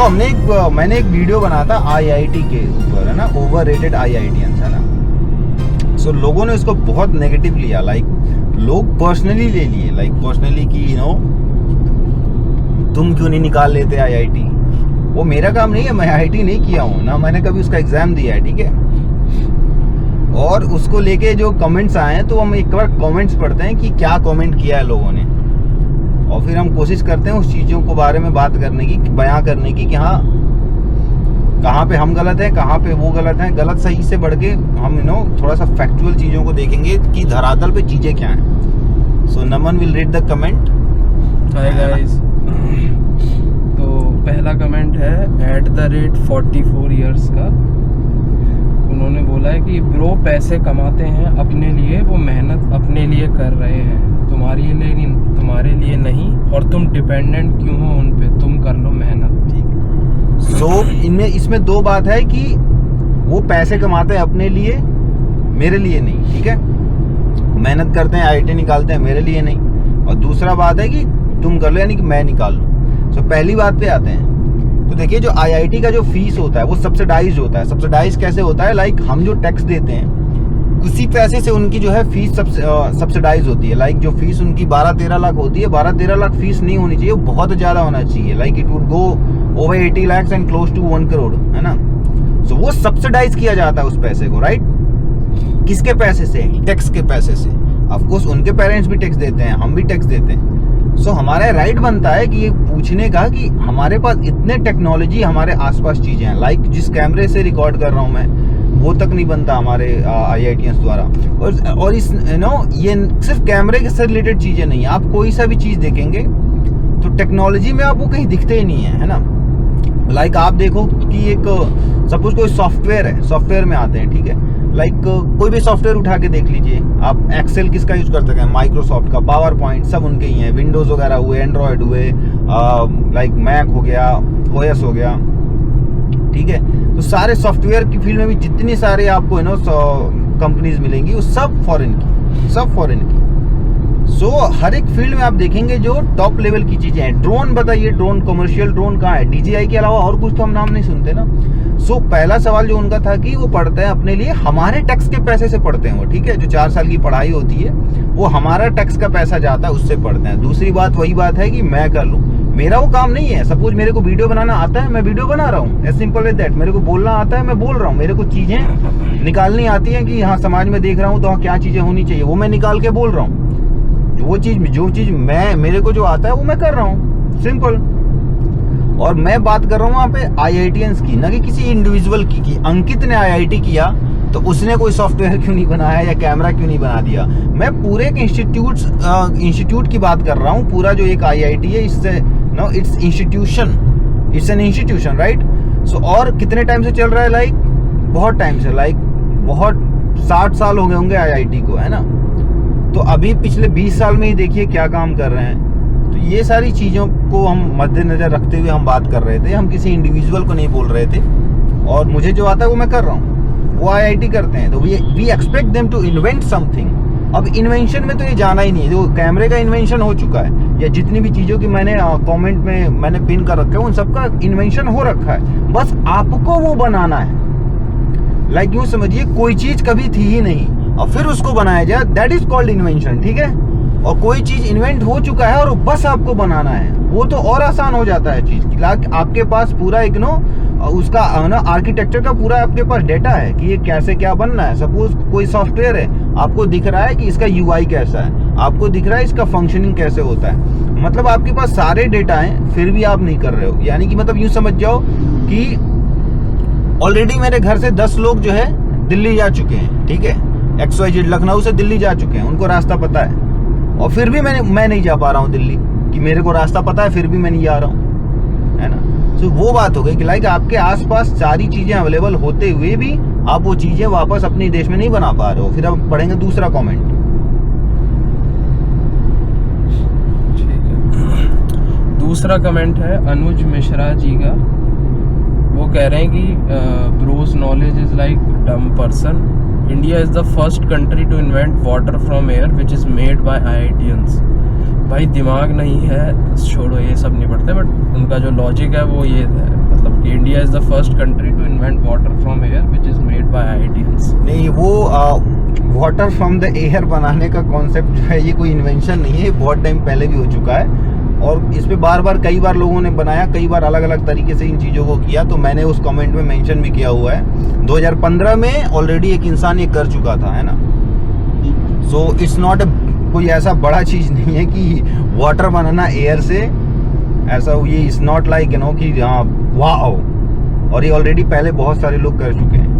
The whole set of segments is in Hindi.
सो मैंने एक वीडियो बनाया था IIT के ऊपर, है ना, ओवररेटेड IITians, है ना। सो लोगों ने उसको बहुत नेगेटिव लिया, लाइक लोग पर्सनली ले लिए, लाइक पर्सनली कि तुम क्यों नहीं निकाल लेते IIT। वो मेरा काम नहीं है, मैं IIT नहीं किया हूँ ना, मैंने कभी उसका एग्जाम दिया है, ठीक है। और उसको लेके जो कमेंट्स आए हैं, तो हम एक बार कमेंट्स पढ़ते हैं कि क्या कमेंट किया है लोगों ने, और फिर हम कोशिश करते हैं उस चीज़ों को बारे में बात करने की, बयां करने की कि हाँ कहाँ पे हम गलत हैं, कहाँ पे वो गलत हैं। गलत सही से बढ़ के हम थोड़ा सा फैक्चुअल चीज़ों को देखेंगे कि धरातल पे चीज़ें क्या हैं। So Naman will read the comment. Hi guys, तो पहला कमेंट है @44 years का। उन्होंने बोला है कि ब्रो पैसे कमाते हैं अपने लिए, वो मेहनत अपने लिए कर रहे हैं, तुम्हारे लिए नहीं, और तुम डिपेंडेंट क्यों हो उन पे, तुम कर लो मेहनत। ठीक। सो इसमें दो बात है कि वो पैसे कमाते हैं अपने लिए, मेरे लिए नहीं, ठीक है। मेहनत करते हैं, IIT निकालते हैं, मेरे लिए नहीं। और दूसरा बात है कि तुम कर लो, यानी कि मैं निकाल लूँ। सो पहली बात पे आते हैं, तो देखिए जो IIT का जो फीस होता है वो सब्सिडाइज होता है। सब्सिडाइज कैसे होता है, लाइक हम जो टैक्स देते हैं उसी पैसे से उनकी जो है फीस सब्सिडाइज होती है। लाइक जो फीस उनकी 12-13 लाख होती है, 12-13 लाख फीस नहीं होनी चाहिए, वो बहुत ज़्यादा होना चाहिए। Like it would go over 80 lakhs and close to 1 crore, है ना। सो वो सब्सिडाइज किया जाता है उस पैसे को, राइट। किसके पैसे से? टैक्स के पैसे से। ऑफकोर्स उनके पेरेंट्स भी टैक्स देते हैं, हम भी टैक्स देते हैं। सो हमारा राइट बनता है कि ये पूछने का कि हमारे पास इतने टेक्नोलॉजी हमारे आसपास चीज़ें हैं, लाइक जिस कैमरे से रिकॉर्ड कर रहा हूँ मैं, वो तक नहीं बनता हमारे IITians द्वारा। और इस ये सिर्फ कैमरे के से रिलेटेड चीज़ें नहीं है, आप कोई सा भी चीज़ देखेंगे तो टेक्नोलॉजी में आपको कहीं दिखते ही नहीं है ना। लाइक आप देखो कि एक सपोज कोई सॉफ्टवेयर है, सॉफ्टवेयर में आते हैं, ठीक है। लाइक कोई भी सॉफ्टवेयर उठा के देख लीजिए आप। एक्सेल किसका यूज कर सकते हैं? माइक्रोसॉफ्ट का। पावर पॉइंट सब उनके ही हैं, विंडोज वगैरह हुए, एंड्रॉयड हुए, लाइक मैक हो गया, OS हो गया, ठीक है। तो सारे सॉफ्टवेयर की फील्ड में भी जितनी सारे आपको कंपनीज मिलेंगी, वो सब फॉरेन की। सो हर एक फील्ड में आप देखेंगे जो टॉप लेवल की चीजें हैं। ड्रोन बताइए, ड्रोन, कमर्शियल ड्रोन कहाँ है? DJI के अलावा और कुछ तो हम नाम नहीं सुनते ना। सो पहला सवाल जो उनका था कि वो पढ़ते हैं अपने लिए, हमारे टैक्स के पैसे से पढ़ते हैं वो, ठीक है। जो 4 साल की पढ़ाई होती है वो हमारा टैक्स का पैसा जाता है, उससे पढ़ते हैं। दूसरी बात वही बात है कि मैं कर लूँ, मेरा वो काम नहीं है। सपोज मेरे को वीडियो बनाना आता है, मैं वीडियो बना रहा हूँ, एज सिंपल एज दैट। मेरे को बोलना आता है, मैं बोल रहा हूँ। मेरे को चीजें निकालनी आती है कि हाँ समाज में देख रहा हूँ तो हाँ क्या चीजें होनी चाहिए, वो मैं निकाल के बोल रहा हूँ। जो चीज मेरे को जो आता है वो मैं कर रहा हूँ, सिंपल। और मैं बात कर रहा हूँ वहाँ पे IITians की, ना कि किसी इंडिविजुअल की। कि अंकित ने IIT किया तो उसने कोई सॉफ्टवेयर क्यों नहीं बनाया या कैमरा क्यों नहीं बना दिया। मैं पूरे एक इंस्टीट्यूट की बात कर रहा हूँ। पूरा जो एक IIT है, इट्स एन इंस्टीट्यूशन, राइट। सो और कितने टाइम से चल रहा है? लाइक बहुत टाइम से, लाइक बहुत 60 साल हो गए होंगे IIT को, है ना। तो अभी पिछले 20 साल में ही देखिए क्या काम कर रहे हैं। तो ये सारी चीज़ों को हम मद्देनजर रखते हुए हम बात कर रहे थे, हम किसी इंडिविजुअल को नहीं बोल रहे थे। और मुझे जो आता है वो मैं कर रहा हूँ, वो IIT करते हैं। तो we expect them to invent something. अब इन्वेंशन में तो ये जाना ही नहीं है, जो कैमरे का इन्वेंशन हो चुका है, या जितनी भी चीज़ों की मैंने कमेंट में मैंने पिन कर रखा है, उन सबका इन्वेंशन हो रखा है। बस आपको वो बनाना है। लाइक यूँ समझिए कोई चीज़ कभी थी ही नहीं और फिर उसको बनाया जाए, दैट इज कॉल्ड इन्वेंशन, ठीक है। और कोई चीज इन्वेंट हो चुका है और बस आपको बनाना है, वो तो और आसान हो जाता है चीज। आपके पास पूरा एक उसका आर्किटेक्चर का पूरा आपके पास डेटा है कि ये कैसे क्या बनना है। सपोज कोई सॉफ्टवेयर है, आपको दिख रहा है कि इसका UI कैसा है, आपको दिख रहा है इसका फंक्शनिंग कैसे होता है। मतलब आपके पास सारे डेटा हैं, फिर भी आप नहीं कर रहे हो। यानी कि मतलब यूँ समझ जाओ कि ऑलरेडी मेरे घर से 10 लोग जो है दिल्ली जा चुके हैं, ठीक है। XYZ लखनऊ से दिल्ली जा चुके हैं, उनको रास्ता पता है। और फिर भी मैं नहीं जा पा रहा हूँ दिल्ली, कि मेरे को रास्ता पता है फिर भी मैं नहीं जा रहा हूँ, है ना। तो वो बात हो गई कि लाइक आपके आसपास सारी चीजें अवेलेबल होते हुए भी आप वो चीजें वापस अपने देश में नहीं बना पा रहे हो। फिर अब पढ़ेंगे दूसरा कमेंट। ठीक है, दूसरा कमेंट है अनुज मिश्रा जी का। वो कह रहे हैं कि bros knowledge is like dumb person. India is the first country to invent water from air which is made by IITians। भाई दिमाग नहीं है, छोड़ो ये सब नहीं पढ़ते, बट उनका जो लॉजिक है वो ये है। मतलब कि India is the first country to invent water from air which is made by IITians. नहीं, वो वाटर फ्रॉम द एयर बनाने का कॉन्सेप्ट जो है ये कोई इन्वेंशन नहीं है, बहुत टाइम पहले भी हो चुका है और इस पे कई बार लोगों ने बनाया, कई बार अलग अलग तरीके से इन चीज़ों को किया। तो मैंने उस कमेंट में मेंशन भी किया हुआ है, 2015 में ऑलरेडी एक इंसान ये कर चुका था, है ना। सो इट्स नॉट कोई ऐसा बड़ा चीज़ नहीं है कि वाटर बनाना एयर से, ऐसा ये इट्स नॉट लाइक कि हाँ वाह, और ये ऑलरेडी पहले बहुत सारे लोग कर चुके हैं।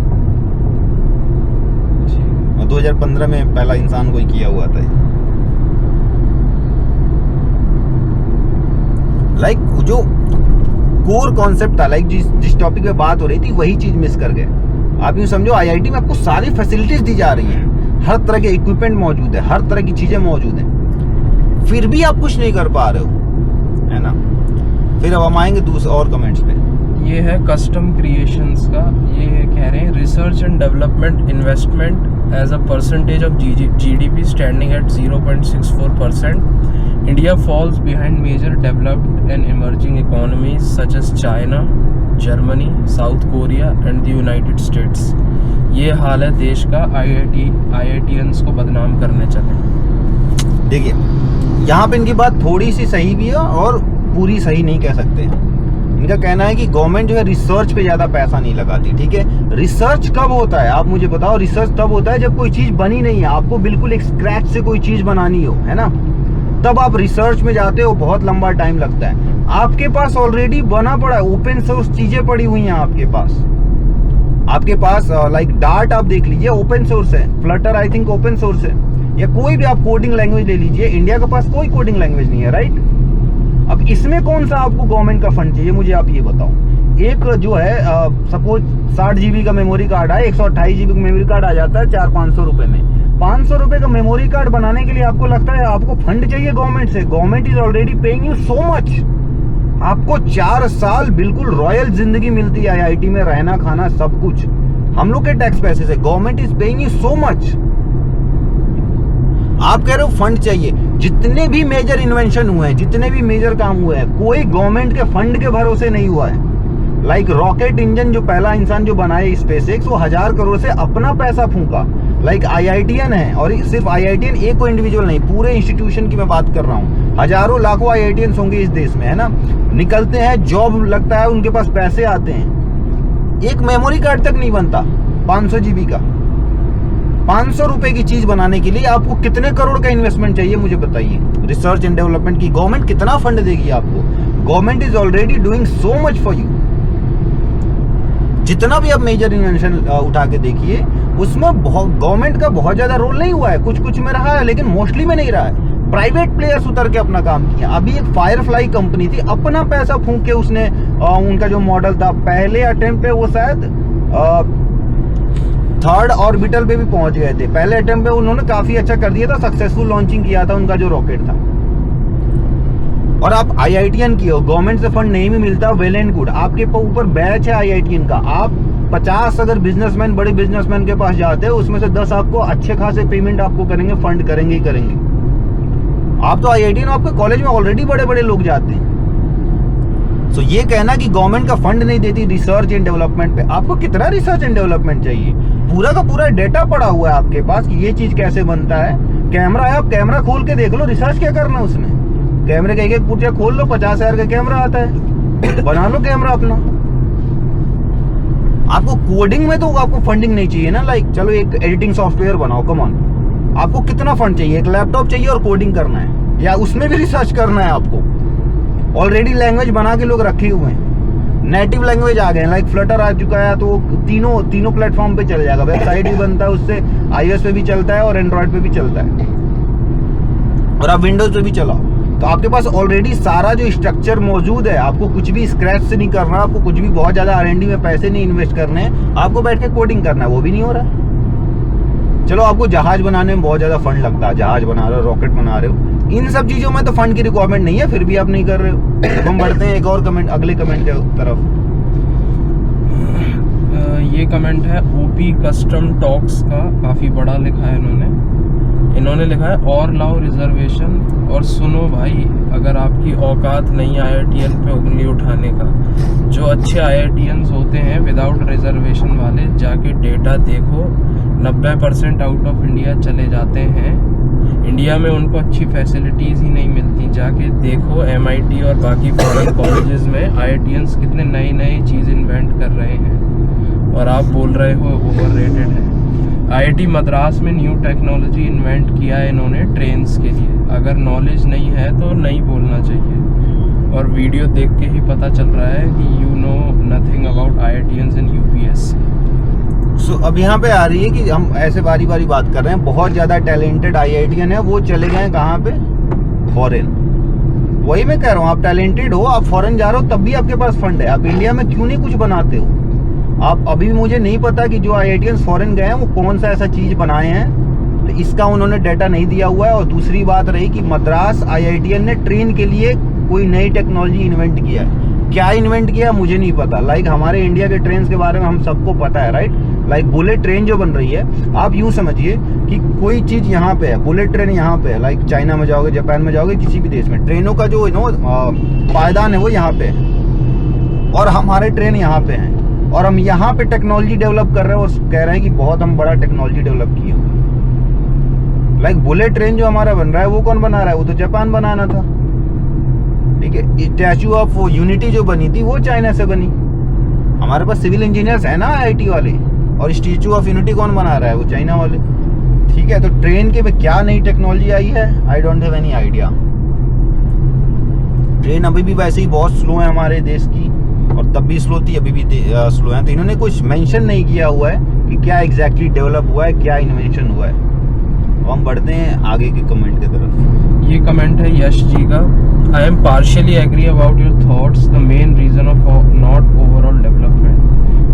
2015 में पहला इंसान कोई किया हुआ था। लाइक जो कोर कॉन्सेप्ट था, लाइक जिस टॉपिक पे बात हो रही थी वही चीज मिस कर गए। आप यूँ समझो आईआईटी में आपको सारी फैसिलिटीज दी जा रही हैं, हर तरह के इक्विपमेंट मौजूद है, हर तरह की चीजें मौजूद हैं, फिर भी आप कुछ नहीं कर पा रहे हो, है ना। फिर अब हम आएंगे दूसरे और कमेंट्स पे। ये है कस्टम क्रिएशंस का, ये कह रहे हैं research and development investment as a percentage of GDP standing at 0.64%. India falls behind major developed and emerging economies such as China, Germany, South Korea and the United States. ये हाल है देश का, आईआईटीएंस को बदनाम करने चले। देखिए, यहाँ पे इनकी बात थोड़ी सी सही भी है और पूरी सही नहीं कह सकते। इनका कहना है कि गवर्नमेंट जो है रिसर्च पे ज्यादा पैसा नहीं लगाती, ठीक है। रिसर्च कब होता है आप मुझे बताओ? रिसर्च तब होता है जब कोई चीज बनी नहीं है, आपको बिल्कुल एक स्क्रैच से कोई चीज बनानी हो, है ना, तब आप रिसर्च में जाते हो, बहुत लंबा टाइम लगता है। आपके पास ऑलरेडी बना पड़ा है, ओपन सोर्स चीजें पड़ी हुई हैं आपके पास लाइक डार्ट आप देख लीजिए, ओपन सोर्स है। Flutter I think open source है, या कोई भी आप कोडिंग लैंग्वेज ले लीजिए, इंडिया के पास कोई कोडिंग लैंग्वेज नहीं है, राइट। अब इसमें कौन सा आपको गवर्नमेंट का फंड चाहिए, मुझे आप ये बताओ। एक जो है सपोज 60 GB का मेमोरी कार्ड है, 128 GB का मेमोरी कार्ड आ जाता है 400-500 रुपए में। 500 रुपए का मेमोरी कार्ड बनाने के लिए आपको लगता है आपको फंड चाहिए गवर्नमेंट से? Government is already paying you so much. आपको 4 साल बिल्कुल रॉयल जिंदगी मिलती है आईआईटी में, रहना खाना सब कुछ हम लोग के टैक्स पैसे से। Government is paying you so much. आप कह रहे हो फंड चाहिए। जितने भी मेजर इन्वेंशन हुए हैं, जितने भी मेजर काम हुए हैं, कोई गवर्नमेंट के फंड के भरोसे नहीं हुआ है। लाइक रॉकेट इंजन जो पहला इंसान जो बनाए स्पेसएक्स, वो 1000 करोड़ से अपना पैसा फूंका। लाइक आईआईटीएन है, और सिर्फ आईआईटीएन एक को इंडिविजुअल नहीं, पूरे इंस्टीट्यूशन की मैं बात कर रहा हूँ। हजारों लाखों आईआईटीएन होंगे इस देश में, है ना। निकलते हैं, जॉब लगता है, उनके पास पैसे आते हैं, एक मेमोरी कार्ड तक नहीं बनता 500 GB का। 500 रुपए की चीज बनाने के लिए आपको कितने करोड़ का इन्वेस्टमेंट चाहिए मुझे बताइए। रिसर्च एंड डेवलपमेंट की गवर्नमेंट कितना फंड देगी आपको? Government is already doing so much for you. जितना भी आप मेजर इन्वेंशन उठा के देखिए, उसमें गवर्नमेंट का बहुत ज्यादा रोल नहीं हुआ है। कुछ कुछ में रहा है, लेकिन मोस्टली में नहीं रहा है। प्राइवेट प्लेयर्स उतर के अपना काम किया। अभी एक फायरफ्लाई कंपनी थी, अपना पैसा फूंक के उसने उनका जो मॉडल था, पहले अटेम्प्ट पे वो शायद 3rd ऑर्बिटल पे भी पहुंच गए थे। पहले अटेम्प्ट पे उन्होंने काफी अच्छा कर दिया था, सक्सेसफुल लॉन्चिंग किया था उनका जो रॉकेट था। और आप आईआईटीएन की हो, गवर्नमेंट से फंड नहीं भी मिलता, वेल एंड गुड। आपके ऊपर बैच है आईआईटीएन का। आप 50 अगर बिजनेसमैन, बड़े बिजनेसमैन के पास जाते हो, उसमें से 10 आपको अच्छे खासे पेमेंट आपको करेंगे, फंड करेंगे ही करेंगे। आप तो आईआईटीएन, आपके कॉलेज में ऑलरेडी बड़े बड़े लोग जाते हैं। सो ये कहना कि गवर्नमेंट का फंड नहीं देती रिसर्च एंड डेवलपमेंट पे, आपको कितना रिसर्च एंड डेवलपमेंट चाहिए? पूरा का पूरा डेटा पड़ा हुआ है आपके पास कि ये चीज कैसे बनता है। कैमरा है, आप कैमरा खोल के देख लो, रिसर्च क्या करना उसमें? कैमरे का एक पुर्जा खोल लो, 50,000 का कैमरा आता है, बना लो कैमरा अपना। आपको कोडिंग में तो आपको फंडिंग नहीं चाहिए ना। लाइक चलो एक एडिटिंग सॉफ्टवेयर बनाओ, कम ऑन, आपको कितना फंड चाहिए? एक लैपटॉप चाहिए और कोडिंग करना है, या उसमें भी रिसर्च करना है आपको? ऑलरेडी लैंग्वेज बना के लोग रखे हुए हैं, नेटिव लैंग्वेज आ गए, लाइक फ्लटर आ चुका है, तो तीनों प्लेटफॉर्म पे चल जाएगा। वेबसाइट भी बनता है उससे, iOS पे भी चलता है और एंड्रॉइड पे भी चलता है, और आप विंडोज पे भी चलाओ। तो आपके पास ऑलरेडी सारा जो स्ट्रक्चर मौजूद है, आपको कुछ भी स्क्रैच से नहीं करना, आपको कुछ भी बहुत ज्यादा R&D में पैसे नहीं इन्वेस्ट करने हैं, आपको बैठ के कोडिंग करना है, वो भी नहीं हो रहा। चलो आपको जहाज बनाने में बहुत ज्यादा फंड लगता है, जहाज बना रहे हो, रॉकेट बना रहे हो, इन सब चीजों में तो फंड की रिक्वायरमेंट नहीं है, फिर भी आप नहीं कर रहे हो। हम बढ़ते हैं एक और कमेंट, अगले कमेंट के तरफ। ये कमेंट है ओपी कस्टम टॉक्स का, काफी बड़ा लिखा है इन्होंने। इन्होंने लिखा है और लाओ रिजर्वेशन। और सुनो भाई, अगर आपकी औकात नहीं IITian पे उंगली उठाने का, जो अच्छे IITians होते हैं विदाउट रिजर्वेशन वाले, जाके डेटा देखो, 90% आउट ऑफ इंडिया चले जाते हैं। इंडिया में उनको अच्छी फैसिलिटीज़ ही नहीं मिलती। जाके देखो MIT और बाकी फॉरेन कॉलेजेस में IITians कितने नई नई चीज़ इन्वेंट कर रहे हैं, और आप बोल रहे हो ओवररेटेड है। IIT मद्रास में न्यू टेक्नोलॉजी इन्वेंट किया है इन्होंने ट्रेन्स के लिए। अगर नॉलेज नहीं है तो नहीं बोलना चाहिए, और वीडियो देख के ही पता चल रहा है कि you know nothing about IITians in UPSC। सो अब यहाँ पे आ रही है कि हम ऐसे बारी बारी बात कर रहे हैं, बहुत ज़्यादा टैलेंटेड IITian है, वो चले गए कहाँ पे? फॉरेन। वही मैं कह रहा हूँ, आप टैलेंटेड हो, आप फॉरेन जा रहे हो, तब भी आपके पास फंड है, आप इंडिया में क्यों नहीं कुछ बनाते हो? आप अभी भी मुझे नहीं पता कि जो IITians फॉरेन गए हैं वो कौन सा ऐसा चीज़ बनाए हैं, तो इसका उन्होंने डाटा नहीं दिया हुआ है। और दूसरी बात रही कि मद्रास IITian ने ट्रेन के लिए कोई नई टेक्नोलॉजी इन्वेंट किया है। क्या इन्वेंट किया मुझे नहीं पता। लाइक हमारे इंडिया के ट्रेन के बारे में हम सबको पता है, राइट? लाइक बुलेट ट्रेन जो बन रही है, आप यूँ समझिए कि कोई चीज़ यहाँ पे है, बुलेट ट्रेन यहाँ पे है, लाइक चाइना में जाओगे, जापान में जाओगे, किसी भी देश में ट्रेनों का जो पायदान है वो यहाँ पे है, और हमारे ट्रेन यहाँ पे हैं, और हम यहाँ पे टेक्नोलॉजी डेवलप कर रहे हैं और कह रहे हैं कि बहुत हम बड़ा टेक्नोलॉजी डेवलप किए। लाइक बुलेट ट्रेन जो हमारा बन रहा है वो कौन बना रहा है? वो तो जापान बनाना था, ठीक है। स्टैचू ऑफ यूनिटी जो बनी थी वो चाइना से बनी। हमारे पास सिविल इंजीनियर्स है ना IIT वाले, और स्टैचू ऑफ यूनिटी कौन बना रहा है? वो चाइना वाले, ठीक है। तो ट्रेन के में क्या नई टेक्नोलॉजी आई है? I don't have any idea. Train अभी भी वैसे ही बहुत स्लो है हमारे देश की, और तब भी स्लो थी, अभी भी स्लो है। तो इन्होंने कुछ मेंशन नहीं किया हुआ है कि क्या एग्जैक्टली डेवलप हुआ है, क्या इन्वेंशन हुआ है। हम बढ़ते हैं आगे के कमेंट की तरफ। ये कमेंट है यश जी का। I am partially agree about your thoughts. The main reason of not overall development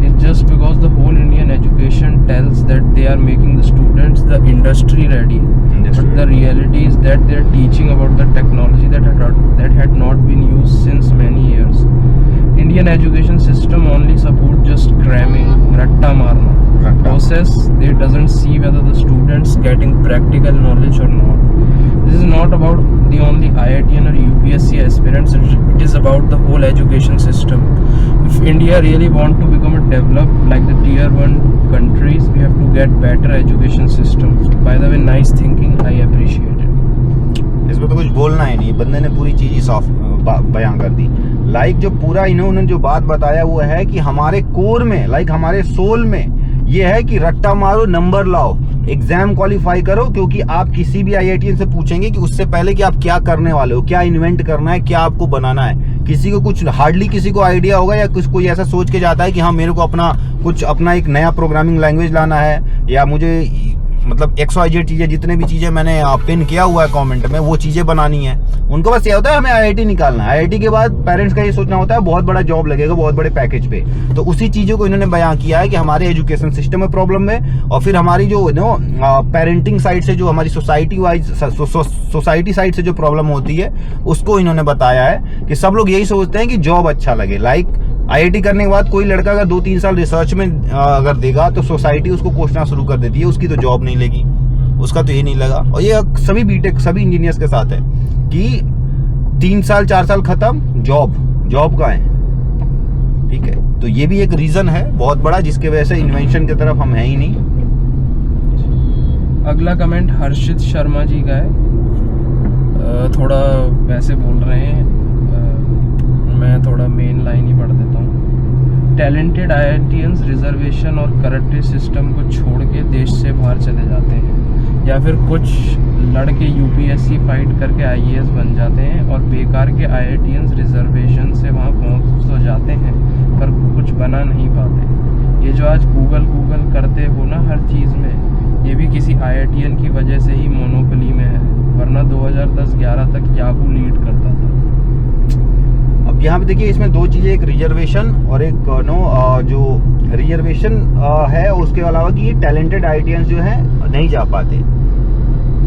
is just because the whole Indian education tells that they are making the students the industry ready, but the reality is that they are teaching about the technology that had not been used since many years. Indian education system only support just cramming, ratta marna process. They doesn't see whether the students getting practical knowledge or not. This is not about the only IITian or UPSC aspirants. It is about the whole education system. If India really want to become a developed like the tier 1 countries, we have to get better education system. By the way, nice thinking. I appreciate it. इसमें तो कुछ बोलना ही नहीं, बंदे ने पूरी चीज़ ही साफ बयां कर दी। लाइक जो पूरा इन्होंने जो बात बताया वो है कि हमारे कोर में, लाइक हमारे सोल में ये है कि रट्टा मारो, नंबर लाओ, एग्जाम क्वालिफाई करो, क्योंकि आप किसी भी IITian से पूछेंगे कि उससे पहले कि आप क्या करने वाले हो, क्या इन्वेंट करना है, क्या आपको बनाना है। किसी को कुछ हार्डली किसी को आइडिया होगा, या कुछ कोई ऐसा सोच के जाता है कि हाँ मेरे को अपना एक नया प्रोग्रामिंग लैंग्वेज लाना है, या मुझे मतलब XYZ चीज़ें, जितने भी चीज़ें मैंने पिन किया हुआ है कमेंट में, वो चीज़ें बनानी है। उनको बस ये होता है हमें IIT निकालना है। IIT के बाद पेरेंट्स का ये सोचना होता है बहुत बड़ा जॉब लगेगा बहुत बड़े पैकेज पे। तो उसी चीज़ों को इन्होंने बयां किया है कि हमारे एजुकेशन सिस्टम में प्रॉब्लम है, और फिर हमारी जो पेरेंटिंग साइड से जो हमारी सोसाइटी साइड से जो प्रॉब्लम होती है उसको इन्होंने बताया है कि सब लोग यही सोचते हैं कि जॉब अच्छा लगे। लाइक IIT करने के बाद कोई लड़का अगर 2-3 साल रिसर्च में अगर देगा तो सोसाइटी उसको कोसना शुरू कर देती है, उसकी तो जॉब नहीं लगी, उसका तो ये नहीं लगा। और ये सभी बीटेक सभी इंजीनियर्स के साथ है कि 3 साल 4 साल खत्म, जॉब का है, ठीक है। तो ये भी एक रीजन है बहुत बड़ा जिसके वजह से इन्वेंशन की तरफ हम हैं ही नहीं। अगला कमेंट हर्षित शर्मा जी का है। थोड़ा वैसे बोल रहे हैं, मैं थोड़ा मेन लाइन ही पढ़ देता हूँ। टैलेंटेड IITians रिजर्वेशन और करप्ट सिस्टम को छोड़ के देश से बाहर चले जाते हैं, या फिर कुछ लड़के UPSC फाइट करके IAS बन जाते हैं, और बेकार के IITians रिजर्वेशन से वहाँ पहुँच तो जाते हैं पर कुछ बना नहीं पाते। ये जो आज गूगल करते हो ना हर चीज़ में, ये भी किसी IITian की वजह से ही मोनोपोली में है, वरना 2010-11 तक याहू लीड करता था। अब यहाँ पे देखिए इसमें दो चीज़ें, एक रिजर्वेशन और एक जो रिजर्वेशन है उसके अलावा कि ये टैलेंटेड IITians जो है नहीं जा पाते,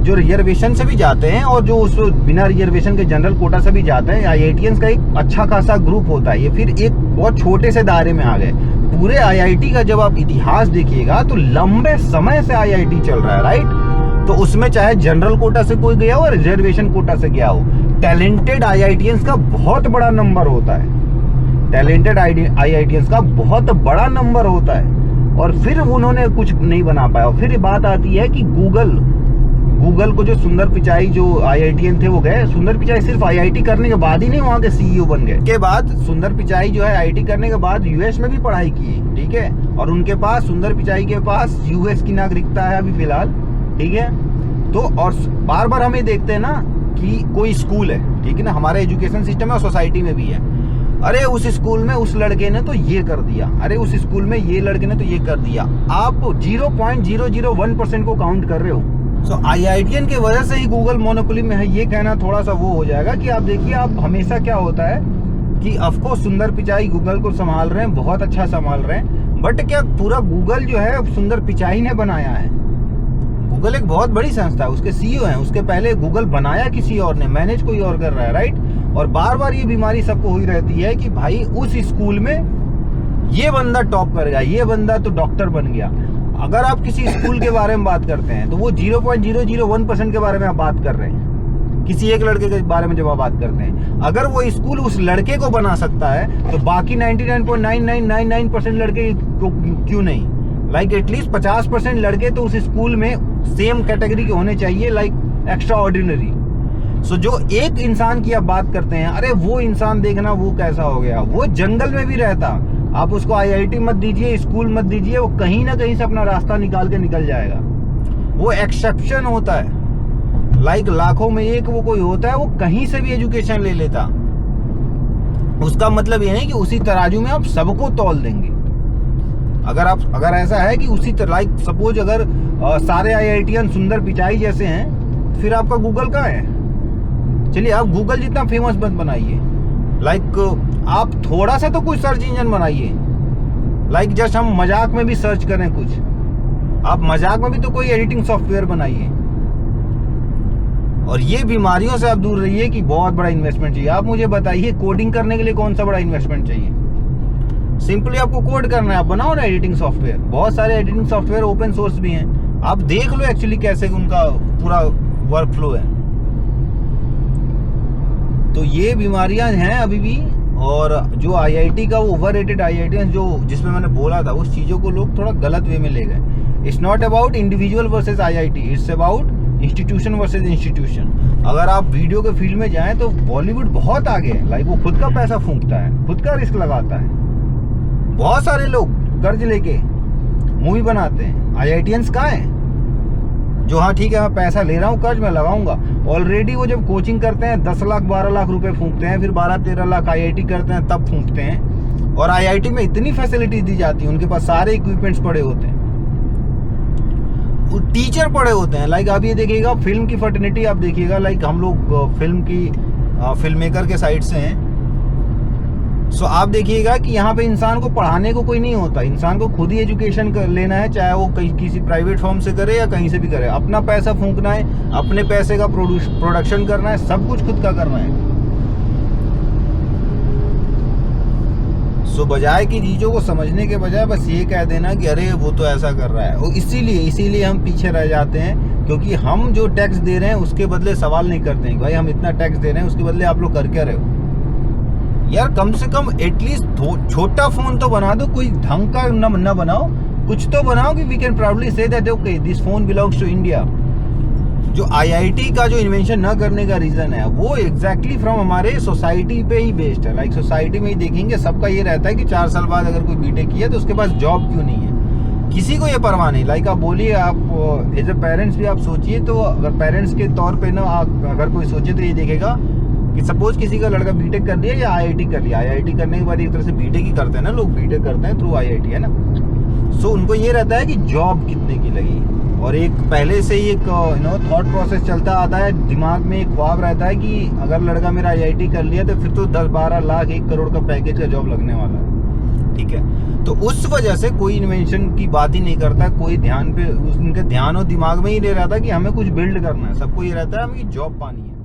जो रिजर्वेशन से भी जाते हैं और जो उस बिना रिजर्वेशन के जनरल कोटा से भी जाते हैं। IITians का एक अच्छा खासा ग्रुप होता है, ये फिर एक बहुत छोटे से दायरे में आ गए। पूरे IIT का जब आप इतिहास देखिएगा तो लंबे समय से IIT चल रहा है, राइट। तो उसमें चाहे जनरल कोटा से कोई गया हो, रिजर्वेशन कोटा से गया हो, टैलेंटेड IITians का बहुत बड़ा नंबर होता है। टैलेंटेड IITians का बहुत बड़ा नंबर होता है, और फिर उन्होंने कुछ नहीं बना पाया। फिर बात आती है कि गूगल को जो सुंदर पिचाई जो IITian थे वो गए। सुंदर पिचाई सिर्फ IIT करने के बाद ही नहीं वहाँ के CEO बन गए। के बाद सुंदर पिचाई जो है IIT करने के बाद US में भी पढ़ाई की, ठीक है, और उनके पास, सुंदर पिचाई के पास US की नागरिकता है अभी फिलहाल, ठीक है। तो और बार बार हमें देखते हैं ना कि कोई स्कूल है, ठीक है ना, हमारे एजुकेशन सिस्टम में और सोसाइटी में भी है, अरे उस स्कूल में उस लड़के ने तो ये कर दिया, अरे उस स्कूल में ये लड़के ने तो ये कर दिया। आप 0.001% को काउंट कर रहे हो। सो IITian की वजह से ही गूगल मोनोपोली में है, ये कहना थोड़ा सा वो हो जाएगा कि आप देखिए, आप हमेशा क्या होता है कि ऑफकोर्स सुंदर पिचाई गूगल को संभाल रहे हैं, बहुत अच्छा संभाल रहे हैं, बट क्या पूरा गूगल जो है सुंदर पिचाई ने बनाया है? गूगल एक बहुत बड़ी संस्था है, उसके CEO हैं, उसके पहले गूगल बनाया किसी और ने, मैनेज कोई और कर रहा है, राइट। और बार बार ये बीमारी सबको हुई रहती है कि भाई उस स्कूल में ये बंदा टॉप करेगा, ये बंदा तो डॉक्टर बन गया। अगर आप किसी स्कूल के बारे में बात करते हैं तो वो 0.001% के बारे में आप बात कर रहे हैं, किसी एक लड़के के बारे में जब आप बात करते हैं। अगर वो स्कूल उस लड़के को बना सकता है तो बाकी 99.9999% लड़के को क्यों नहीं? लाइक एटलीस्ट 50% लड़के तो उस स्कूल में सेम कैटेगरी के होने चाहिए, लाइक एक्स्ट्रा ऑर्डिनरी। सो जो एक इंसान की आप बात करते हैं, अरे वो इंसान देखना वो कैसा हो गया, वो जंगल में भी रहता, आप उसको IIT मत दीजिए, स्कूल मत दीजिए, वो कहीं ना कहीं से अपना रास्ता निकाल के निकल जाएगा। वो एक्सेप्शन होता है, लाइक लाखों में एक वो कोई होता है, वो कहीं से भी एजुकेशन ले लेता। उसका मतलब ये नहीं कि उसी तराजू में आप सबको तौल देंगे। अगर ऐसा है कि उसी तरह, लाइक सपोज अगर सारे IITian सुंदर पिचाई जैसे हैं, फिर आपका गूगल कहाँ है? चलिए आप गूगल जितना फेमस मत बनाइए, लाइक आप थोड़ा सा तो कुछ सर्च इंजन बनाइए, लाइक जस्ट हम मजाक में भी सर्च करें कुछ, आप मजाक में भी तो कोई एडिटिंग सॉफ्टवेयर बनाइए। और ये बीमारियों से आप दूर रहिए कि बहुत बड़ा इन्वेस्टमेंट चाहिए। आप मुझे बताइए, कोडिंग करने के लिए कौन सा बड़ा इन्वेस्टमेंट चाहिए? सिंपली आपको कोड करना है, आप बनाओ ना एडिटिंग सॉफ्टवेयर। बहुत सारे एडिटिंग सॉफ्टवेयर ओपन सोर्स भी हैं, आप देख लो एक्चुअली कैसे उनका पूरा वर्क फ्लो है। तो ये बीमारियां हैं अभी भी। और जो IIT का वो ओवररेटेड IITians जो जिसमें मैंने बोला था, उस चीज़ों को लोग थोड़ा गलत वे में ले गए। It's not about individual versus IIT, it's about institution versus institution. अगर आप वीडियो के फील्ड में जाएं तो बॉलीवुड बहुत आगे है, लाइक वो खुद का पैसा फूंकता है, खुद का रिस्क लगाता है। बहुत सारे लोग कर्ज लेके मूवी बनाते हैं, IITians कहाँ हैं जो हाँ ठीक है मैं पैसा ले रहा हूँ, कर्ज में लगाऊंगा। ऑलरेडी वो जब कोचिंग करते हैं 10 लाख 12 लाख रुपए फूंकते हैं, फिर 12-13 लाख IIT करते हैं तब फूंकते हैं। और IIT में इतनी फैसिलिटीज दी जाती है, उनके पास सारे इक्विपमेंट्स पड़े होते हैं, टीचर पड़े होते हैं। लाइक आप ये देखिएगा, फिल्म की फर्टिनिटी आप देखिएगा, लाइक हम लोग फिल्म मेकर के साइड से हैं। सो आप देखिएगा कि यहाँ पे इंसान को पढ़ाने को कोई नहीं होता, इंसान को खुद ही एजुकेशन लेना है, चाहे वो किसी प्राइवेट फर्म से करे या कहीं से भी करे। अपना पैसा फूंकना है, अपने पैसे का प्रोडक्शन करना है, सब कुछ खुद का करना है। सो बजाय की चीज़ों को समझने के बजाय बस ये कह देना कि अरे वो तो ऐसा कर रहा है, और इसीलिए हम पीछे रह जाते हैं, क्योंकि हम जो टैक्स दे रहे हैं उसके बदले सवाल नहीं करते हैं भाई हम इतना टैक्स दे रहे हैं, उसके बदले आप लोग कर क्या रहे हो यार? कम से कम एटलीस्ट छोटा फोन तो बना दो, कोई ढंग का न बनाओ, कुछ तो बनाओ कि we can proudly say that okay this phone belongs to India. जो IIT का जो इन्वेंशन न करने का रीजन है वो एग्जैक्टली फ्रॉम हमारे सोसाइटी पे ही बेस्ड है। लाइक सोसाइटी में ही देखेंगे, सबका ये रहता है कि 4 साल बाद अगर कोई बीटेक किया तो उसके पास जॉब क्यों नहीं है, किसी को ये परवाह नहीं। लाइक आप बोलिए, आप एज ए पेरेंट्स भी आप सोचिए, तो अगर पेरेंट्स के तौर पे ना अगर कोई सोचे तो ये देखेगा कि सपोज किसी का लड़का बीटेक कर लिया या IIT कर लिया, IIT करने के बाद एक तरह से बीटेक ही करते हैं ना लोग, बीटेक करते हैं थ्रू IIT, है ना। सो उनको ये रहता है कि जॉब कितने की लगी, और एक पहले से ही एक थॉट प्रोसेस चलता आता है, दिमाग में एक ख्वाब रहता है कि अगर लड़का मेरा IIT कर लिया तो फिर तो 10-12 लाख 1 करोड़ का पैकेज का जॉब लगने वाला है, ठीक है। तो उस वजह से कोई इन्वेंशन की बात ही नहीं करता, कोई ध्यान पे उनके ध्यान और दिमाग में ही नहीं रहता कि हमें कुछ बिल्ड करना है, सबको ये रहता है हमें जॉब पानी है।